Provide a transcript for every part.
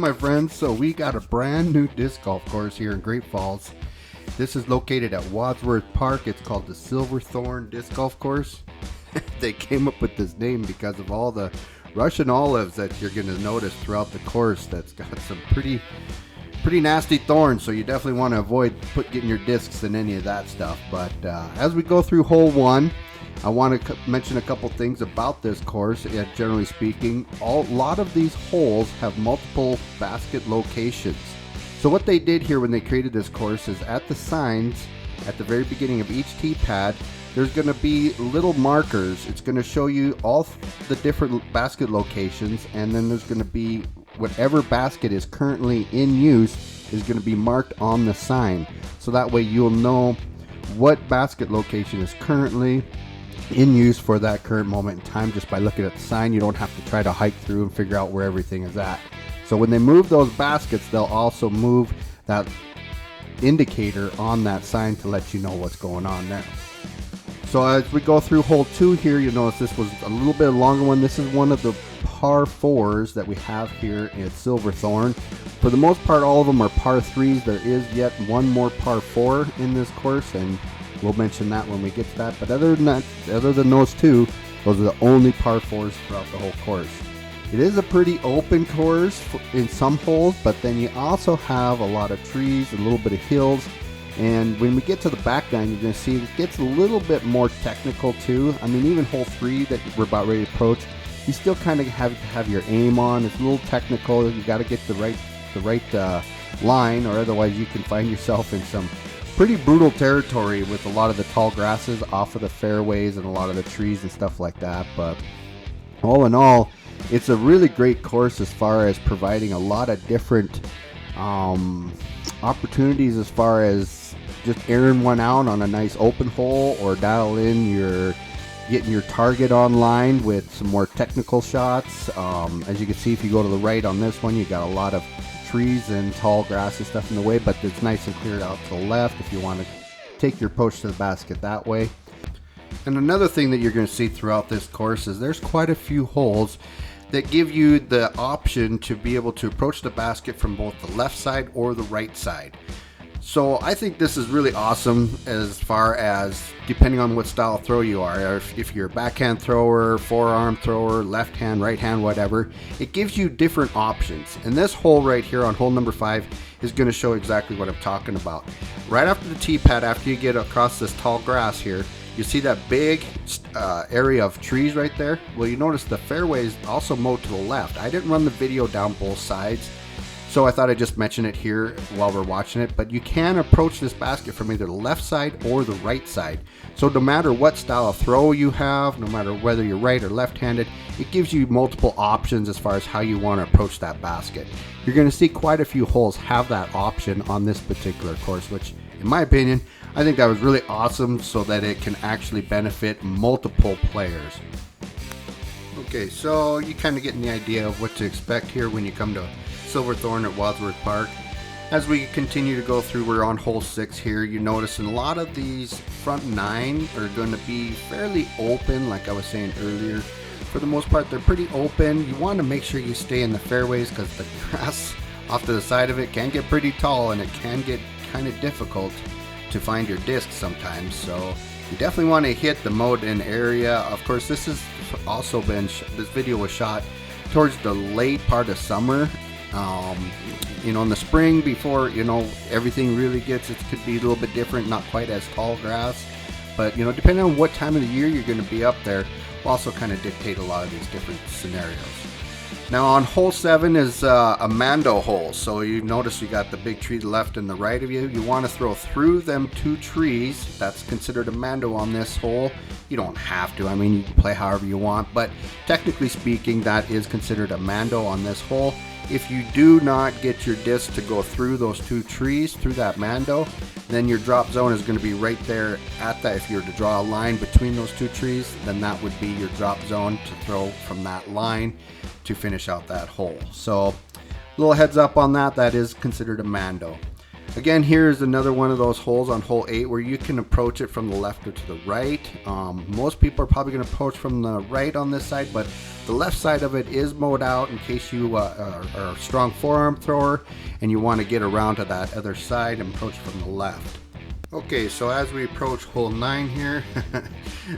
my friends, so we got a brand new disc golf course here in Great Falls. This is located at Wadsworth Park. It's called the Thorn Disc Golf Course. They came up with this name because of all the Russian olives that you're going to notice throughout the course. That's got some pretty nasty thorns, so you definitely want to avoid getting your discs in any of that stuff. But as we go through hole 1, I want to mention a couple things about this course. Generally speaking, a lot of these holes have multiple basket locations. So what they did here when they created this course is at the signs at the very beginning of each tee pad, there's going to be little markers. It's going to show you all the different basket locations, and then there's going to be whatever basket is currently in use is going to be marked on the sign. So that way you'll know what basket location is currently in use for that current moment in time just by looking at the sign. You don't have to try to hike through and figure out where everything is at. So when they move those baskets, they'll also move that indicator on that sign to let you know what's going on there. So as we go through hole 2 here, you'll notice this was a little bit longer one. This is one of the par 4s that we have here at Silverthorne. For the most part, all of them are par 3s. There is yet one more par 4 in this course, and we'll mention that when we get to that. But other than those two, those are the only par 4s throughout the whole course. It is a pretty open course in some holes, but then you also have a lot of trees, a little bit of hills. And when we get to the back nine, you're going to see it gets a little bit more technical too. I mean, even hole 3 that we're about ready to approach, you still kind of have to have your aim on. It's a little technical. You got to get the right line, or otherwise you can find yourself in some pretty brutal territory with a lot of the tall grasses off of the fairways and a lot of the trees and stuff like that. But all in all, it's a really great course as far as providing a lot of different opportunities as far as just airing one out on a nice open hole, or dial in getting your target online with some more technical shots. As you can see, if you go to the right on this one, you got a lot of trees and tall grass and stuff in the way, but it's nice and cleared out to the left if you want to take your approach to the basket that way. And another thing that you're going to see throughout this course is there's quite a few holes that give you the option to be able to approach the basket from both the left side or the right side. So I think this is really awesome as far as depending on what style of throw you are. If you're a backhand thrower, forearm thrower, left hand, right hand, whatever, it gives you different options. And this hole right here on hole number 5 is going to show exactly what I'm talking about. Right after the tee pad, after you get across this tall grass here, you see that big area of trees right there? Well, you notice the fairway is also mowed to the left. I didn't run the video down both sides, so I thought I'd just mention it here while we're watching it. But you can approach this basket from either the left side or the right side. So no matter what style of throw you have, no matter whether you're right or left-handed, it gives you multiple options as far as how you want to approach that basket. You're going to see quite a few holes have that option on this particular course, which in my opinion, I think that was really awesome so that it can actually benefit multiple players. Okay, so you kind of getting the idea of what to expect here when you come to Silverthorne at Wadsworth Park. As we continue to go through, we're on hole 6 here. You notice a lot of these front 9 are going to be fairly open, like I was saying earlier. For the most part, they're pretty open. You want to make sure you stay in the fairways because the grass off to the side of it can get pretty tall and it can get kind of difficult to find your disc sometimes. So you definitely want to hit the mowed in area. Of course, this has also been this video was shot towards the late part of summer. You know, in the spring before, you know, everything really it could be a little bit different, not quite as tall grass, but you know, depending on what time of the year you're going to be up there will also kind of dictate a lot of these different scenarios. Now on hole 7 is a mando hole, so you notice you got the big tree to the left and the right of you. You want to throw through them 2 trees. That's considered a mando on this hole. You don't have to, I mean, you can play however you want, but technically speaking, that is considered a mando on this hole. If you do not get your disc to go through those 2 trees, through that mando, then your drop zone is going to be right there at that. If you were to draw a line between those 2 trees, then that would be your drop zone to throw from that line to finish out that hole. So a little heads up on that, that is considered a mando. Again, here's another one of those holes on hole 8 where you can approach it from the left or to the right. Most people are probably going to approach from the right on this side, but the left side of it is mowed out in case you are a strong forearm thrower and you want to get around to that other side and approach from the left. Okay, so as we approach hole 9 here,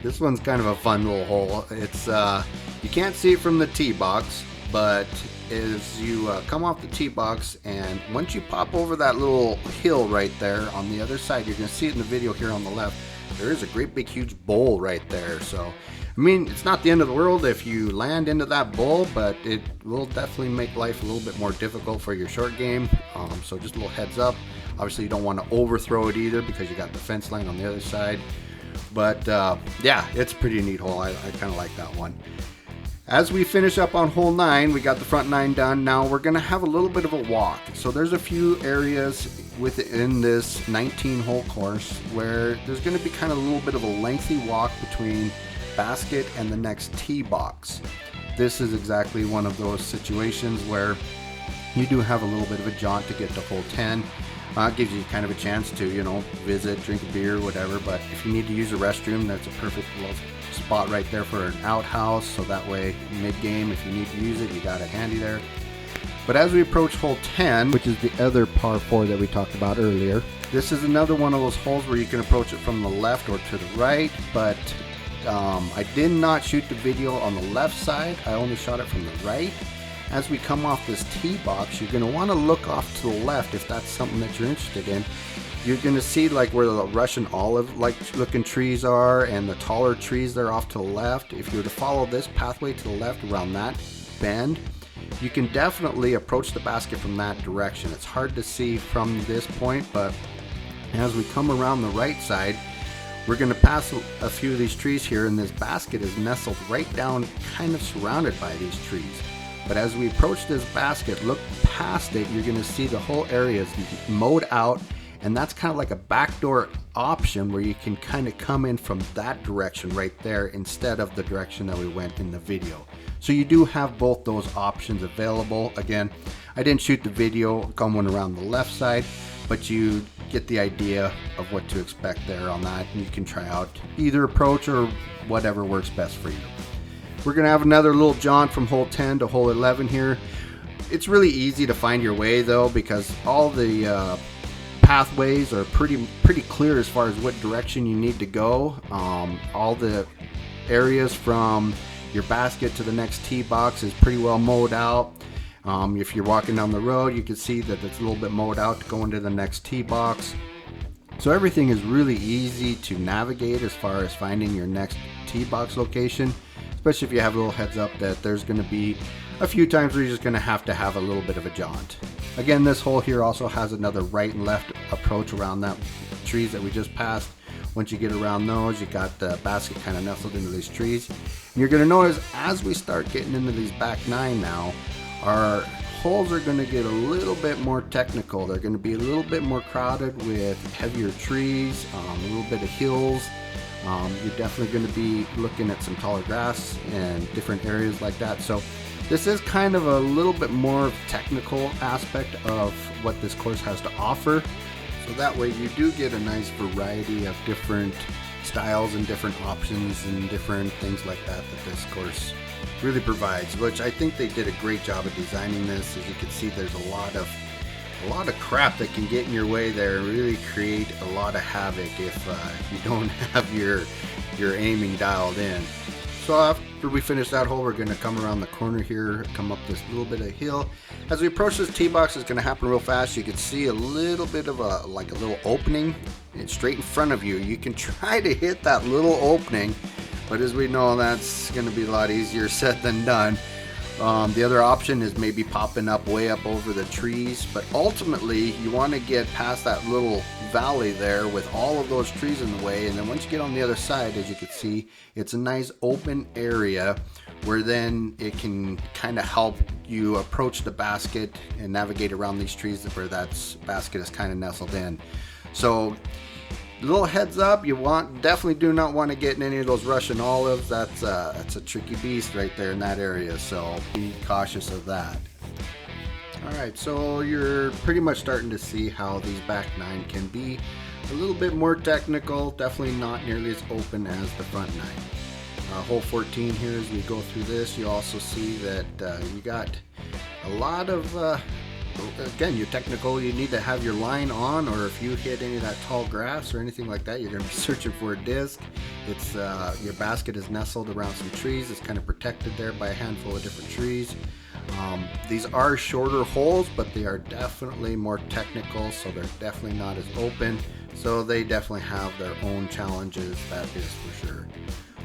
this one's kind of a fun little hole. It's you can't see it from the tee box, but as you come off the tee box, and once you pop over that little hill right there on the other side, you're going to see it in the video here on the left, there is a great big huge bowl right there. So I mean, it's not the end of the world if you land into that bowl, but it will definitely make life a little bit more difficult for your short game. So just a little heads up. Obviously you don't want to overthrow it either because you got the fence line on the other side. But yeah, it's a pretty neat hole. I kind of like that one. As we finish up on hole 9, we got the front 9 done. Now we're going to have a little bit of a walk. So there's a few areas within this 19 hole course where there's going to be kind of a little bit of a lengthy walk between basket and the next tee box. This is exactly one of those situations where you do have a little bit of a jaunt to get to hole 10. It gives you kind of a chance to, you know, visit, drink a beer, whatever. But if you need to use a restroom, that's a perfect little spot right there for an outhouse. So that way, mid-game, if you need to use it, you got it handy there. But as we approach hole 10, which is the other par 4 that we talked about earlier, this is another one of those holes where you can approach it from the left or to the right. But I did not shoot the video on the left side. I only shot it from the right. As we come off this tee box, you're going to want to look off to the left if that's something that you're interested in. You're going to see like where the Russian olive like looking trees are and the taller trees that are off to the left. If you were to follow this pathway to the left around that bend, you can definitely approach the basket from that direction. It's hard to see from this point, but as we come around the right side, we're going to pass a few of these trees here, and this basket is nestled right down, kind of surrounded by these trees. But as we approach this basket, look past it, you're going to see the whole area is mowed out, and that's kind of like a backdoor option where you can kind of come in from that direction right there instead of the direction that we went in the video. So you do have both those options available. Again, I didn't shoot the video going around the left side, but you get the idea of what to expect there on that, and you can try out either approach or whatever works best for you. We're going to have another little jaunt from hole 10 to hole 11 here. It's really easy to find your way though, because all the pathways are pretty clear as far as what direction you need to go. All the areas from your basket to the next tee box is pretty well mowed out. If you're walking down the road, you can see that it's a little bit mowed out to go into the next tee box. So everything is really easy to navigate as far as finding your next tee box location, especially if you have a little heads up that there's going to be a few times where you're just going to have a little bit of a jaunt. Again, this hole here also has another right and left approach around that trees that we just passed. Once you get around those, you got the basket kind of nestled into these trees. And you're going to notice as we start getting into these back 9 now, our holes are going to get a little bit more technical. They're going to be a little bit more crowded with heavier trees, a little bit of hills. You're definitely going to be looking at some taller grass and different areas like that. So this is kind of a little bit more technical aspect of what this course has to offer. So that way you do get a nice variety of different styles and different options and different things like that this course really provides, which I think they did a great job of designing this. As you can see, there's a lot of crap that can get in your way there and really create a lot of havoc if you don't have your aiming dialed in. So after we finish that hole, we're going to come around the corner here, come up this little bit of hill. As we approach this tee box, it's going to happen real fast. You can see a little bit of a little opening straight in front of you. You can try to hit that little opening, but as we know, that's going to be a lot easier said than done. The other option is maybe popping up way up over the trees, but ultimately you want to get past that little valley there with all of those trees in the way, and then once you get on the other side, as you can see, it's a nice open area where then it can kind of help you approach the basket and navigate around these trees where that basket is kind of nestled in. So little heads up, you definitely do not want to get in any of those Russian olives. That's a tricky beast right there in that area, so be cautious of that. Alright, so you're pretty much starting to see how these back 9 can be a little bit more technical, definitely not nearly as open as the front 9. Hole 14 here, as we go through this, you also see that you got a lot of, again, you're technical, you need to have your line on, or if you hit any of that tall grass or anything like that, you're going to be searching for a disc. It's your basket is nestled around some trees, it's kind of protected there by a handful of different trees. These are shorter holes, but they are definitely more technical, so they're definitely not as open, so they definitely have their own challenges, that is for sure.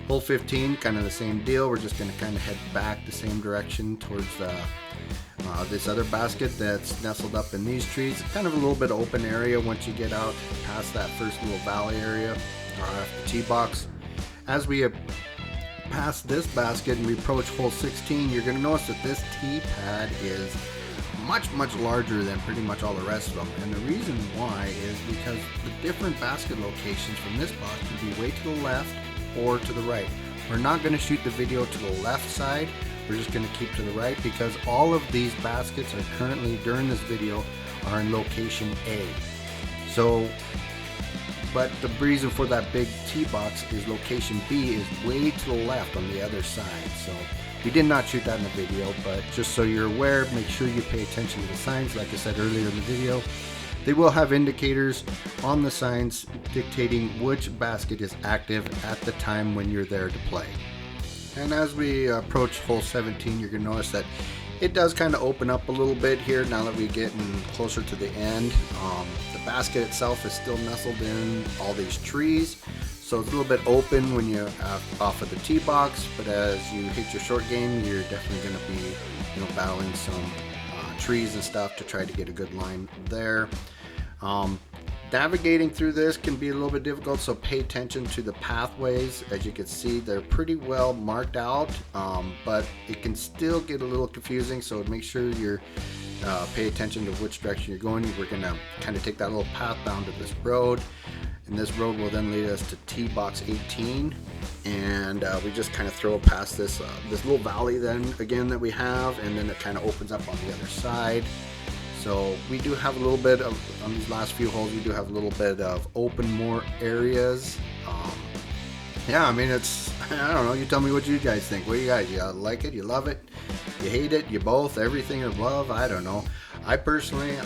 Hole 15, kind of the same deal. We're just going to kind of head back the same direction towards this other basket that's nestled up in these trees. Kind of a little bit of open area once you get out past that first little valley area, the tee box. As we pass this basket and we approach hole 16, you're going to notice that this tee pad is much larger than pretty much all the rest of them, and the reason why is because the different basket locations from this box can be way to the left or to the right. We're not going to shoot the video to the left side, we're just going to keep to the right, because all of these baskets are currently, during this video, are in location A. So, but the reason for that big tee box is location B is way to the left on the other side. So we did not shoot that in the video, but just so you're aware, make sure you pay attention to the signs. Like I said earlier in the video, they will have indicators on the signs dictating which basket is active at the time when you're there to play. And as we approach hole 17, you're going to notice that it does kind of open up a little bit here now that we're getting closer to the end. The basket itself is still nestled in all these trees, so it's a little bit open when you're off of the tee box, but as you hit your short game, you're definitely going to be battling some trees and stuff to try to get a good line there. Navigating through this can be a little bit difficult, so pay attention to the pathways. As you can see, they're pretty well marked out, but it can still get a little confusing, so make sure you're pay attention to which direction you're going. We're going to kind of take that little path down to this road, and this road will then lead us to tee box 18, and we just kind of throw past this little valley then again that we have, and then it kind of opens up on the other side. So we do have a little bit of, on these last few holes, we do have a little bit of open more areas. Yeah, I mean, it's, I don't know, you tell me what you guys think. What do you guys, you like it, you love it, you hate it, you both, everything above, I don't know. I personally,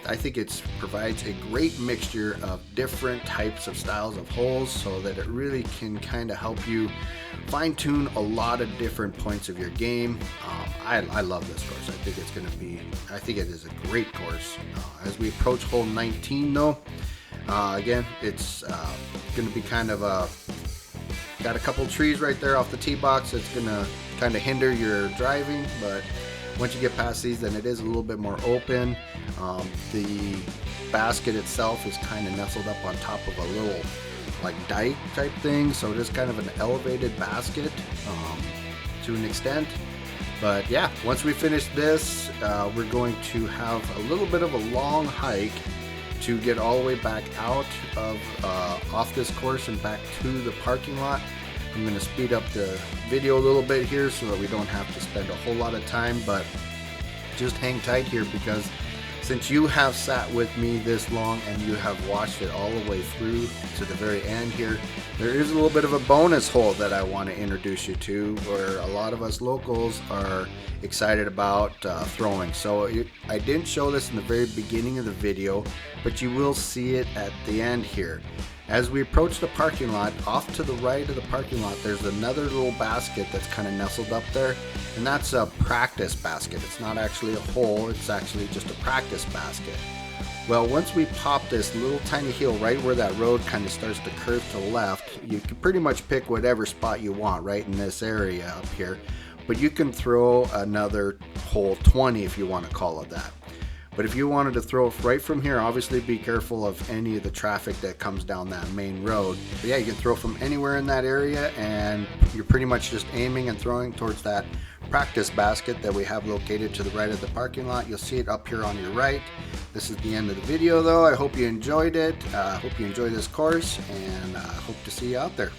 I think it provides a great mixture of different types of styles of holes, so that it really can kind of help you fine-tune a lot of different points of your game. I love this course. I think it's going to be, I think it is a great course. As we approach hole 19 though, again, it's going to be kind of got a couple trees right there off the tee box. It's going to kind of hinder your driving, but once you get past these, then it is a little bit more open. The basket itself is kind of nestled up on top of a little like dike type thing, so it is kind of an elevated basket to an extent. But yeah, once we finish this, we're going to have a little bit of a long hike to get all the way back out of off this course and back to the parking lot. I'm going to speed up the video a little bit here so that we don't have to spend a whole lot of time, but just hang tight here, because since you have sat with me this long and you have watched it all the way through to the very end here, there is a little bit of a bonus hole that I want to introduce you to, where a lot of us locals are excited about throwing. So I didn't show this in the very beginning of the video, but you will see it at the end here. As we approach the parking lot, off to the right of the parking lot, there's another little basket that's kind of nestled up there, and that's a practice basket. It's not actually a hole, it's actually just a practice basket. Well, once we pop this little tiny hill right where that road kind of starts to curve to the left, you can pretty much pick whatever spot you want right in this area up here, but you can throw another hole 20 if you want to call it that. But if you wanted to throw right from here, obviously be careful of any of the traffic that comes down that main road. But yeah, you can throw from anywhere in that area, and you're pretty much just aiming and throwing towards that practice basket that we have located to the right of the parking lot. You'll see it up here on your right. This is the end of the video though. I hope you enjoyed it. I hope you enjoy this course, and I hope to see you out there.